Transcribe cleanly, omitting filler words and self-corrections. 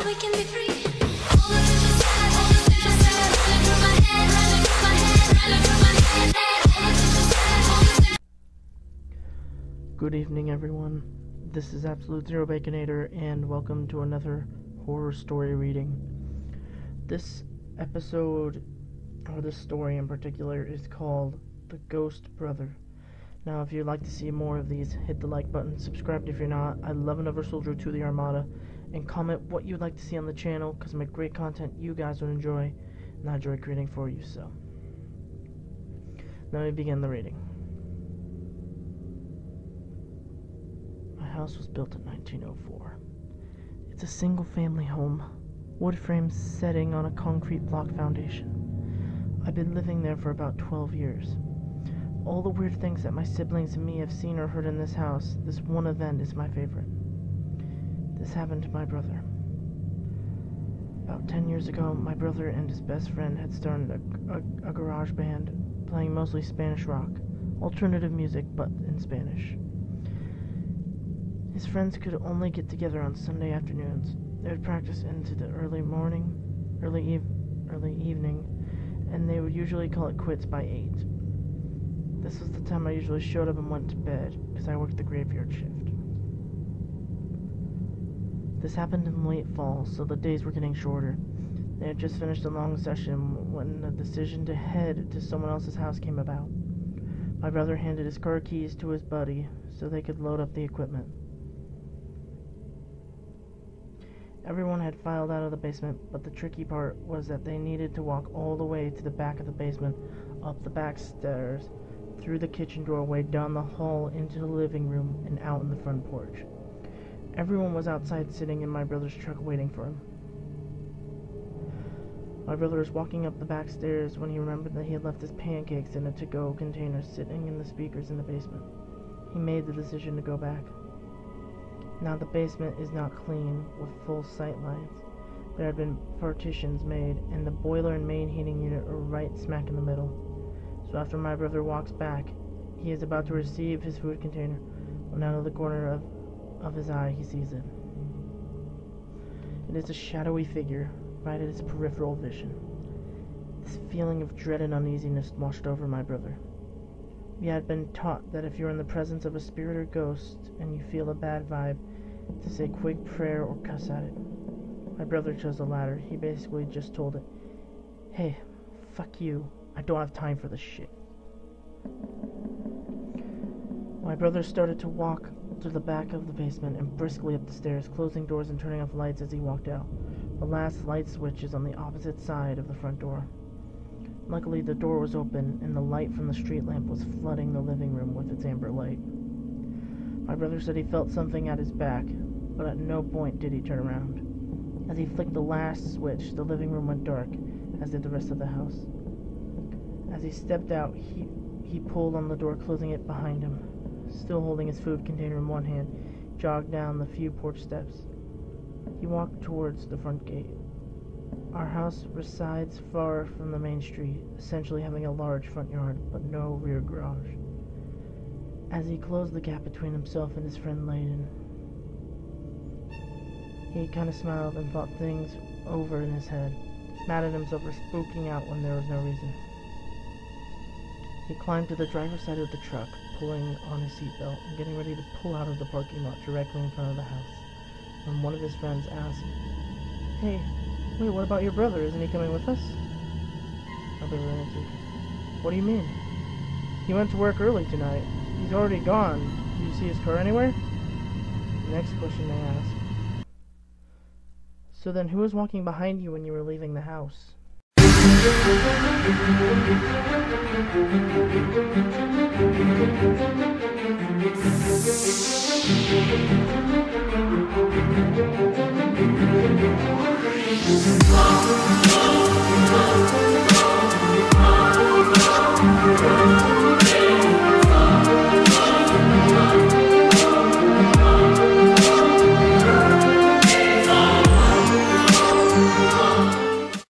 we can be free. All the visions sad, all the visions sad, running through my head, running through my head, running through my head. All the visions sad, all the visions. Good evening, everyone. This is Absolute Zero Baconator, and welcome to another horror story reading. This episode, or this story in particular, is called The Ghost Brother. Now, if you'd like to see more of these, hit the like button, subscribe if you're not. I love another soldier to the Armada, and comment what you'd like to see on the channel, because I make great content you guys would enjoy, and I enjoy creating for you, so. Now we begin the reading. My house was built in 1904. It's a single-family home, wood frame setting on a concrete block foundation. I've been living there for about 12 years. All the weird things that my siblings and me have seen or heard in this house, this one event is my favorite. This happened to my brother. About 10 years ago, my brother and his best friend had started a garage band, playing mostly Spanish rock, alternative music, but in Spanish. His friends could only get together on Sunday afternoons. They would practice into the early evening, and they would usually call it quits by 8. This was the time I usually showed up and went to bed, because I worked the graveyard shift. This happened in late fall, so the days were getting shorter. They had just finished a long session when the decision to head to someone else's house came about. My brother handed his car keys to his buddy so they could load up the equipment. Everyone had filed out of the basement, but the tricky part was that they needed to walk all the way to the back of the basement, up the back stairs, through the kitchen doorway, down the hall, into the living room, and out in the front porch. Everyone was outside sitting in my brother's truck waiting for him. My brother was walking up the back stairs when he remembered that he had left his pancakes in a to-go container sitting in the speakers in the basement. He made the decision to go back. Now the basement is not clean, with full sight lines. There had been partitions made, and the boiler and main heating unit are right smack in the middle. So after my brother walks back, he is about to receive his food container, when out of the corner of his eye he sees it. It is a shadowy figure, right at his peripheral vision. This feeling of dread and uneasiness washed over my brother. We had been taught that if you're in the presence of a spirit or ghost and you feel a bad vibe, to say quick prayer or cuss at it. My brother chose the latter. He basically just told it, "Hey, fuck you. I don't have time for this shit." My brother started to walk to the back of the basement and briskly up the stairs, closing doors and turning off lights as he walked out. The last light switch is on the opposite side of the front door. Luckily, the door was open, and the light from the street lamp was flooding the living room with its amber light. My brother said he felt something at his back, but at no point did he turn around. As he flicked the last switch, the living room went dark, as did the rest of the house. As he stepped out, he pulled on the door, closing it behind him. Still holding his food container in one hand, he jogged down the few porch steps. He walked towards the front gate. Our house resides far from the main street, essentially having a large front yard, but no rear garage. As he closed the gap between himself and his friend Layden, he kind of smiled and thought things over in his head, mad at himself for spooking out when there was no reason. He climbed to the driver's side of the truck, pulling on his seatbelt and getting ready to pull out of the parking lot directly in front of the house, when one of his friends asked, "Hey, wait, what about your brother? Isn't he coming with us?" My brother answered, "What do you mean? He went to work early tonight. He's already gone. Do you see his car anywhere?" The next question they asked, "So then who was walking behind you when you were leaving the house?"